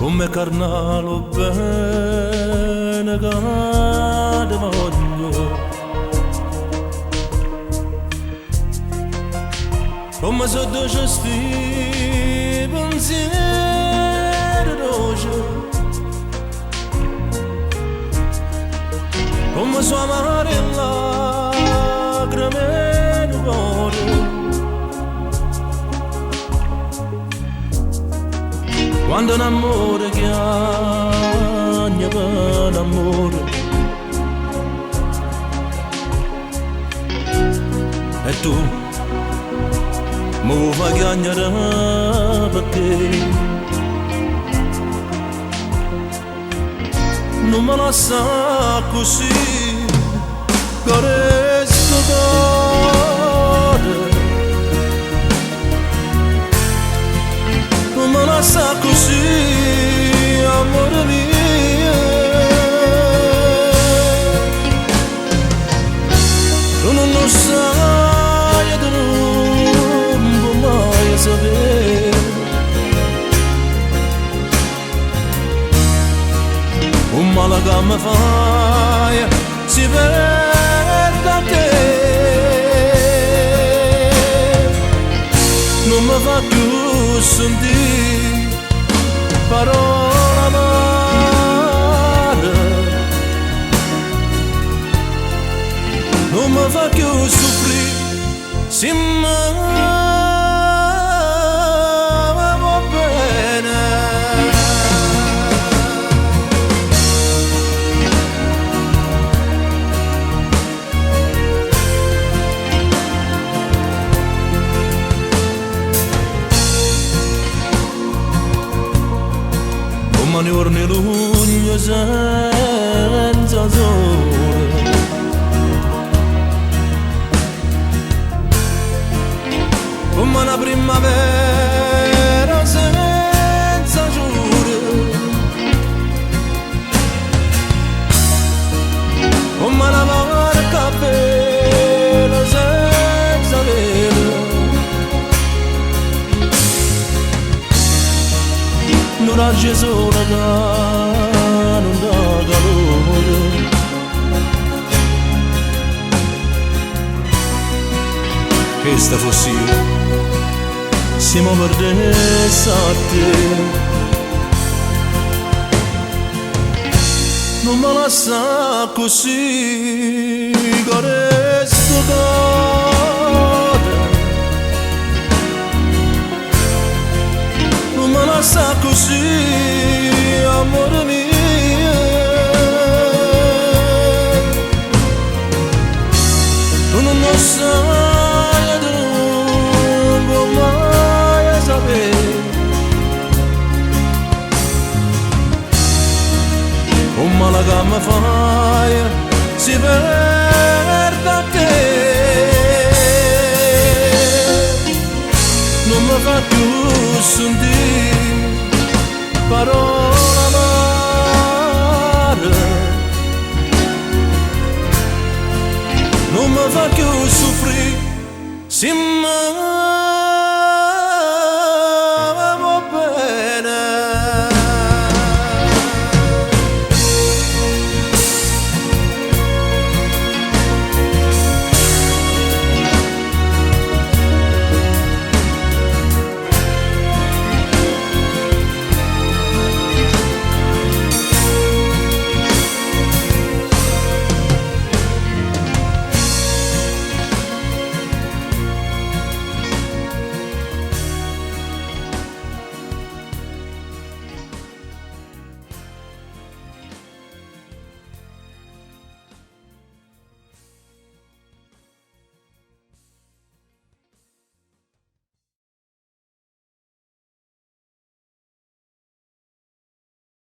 come carnalo bene cade voglio, come sotto sti pensieri d'oggi, come sua amare lacrime di cuore. Quando un amore chiagna per amore e tu mi fai chiagnare perché non me la sa così che resto cuore. Non la sa così, amore mio. Tu non lo sai e tu non puoi mai sapere. Un male che mi fai si perde a te. Non mi fa più sentire parola amare, non mi fa più soffrire, se mi va bene. Come giorni luglio senza sole, come una primavera senza giure, come una barca bella senza velo. L'oraggio sole che non dà calore, che sta fossi io, se mi perdesse a te. Non me la sa così, che resto cuore. Non me la sa così, amore mio. Tu non lo sai e tu non puoi mai sapere. Un male che mi fai si perde a te. Non mi fa più sentire parola amare, non mi fa più soffrire, se mi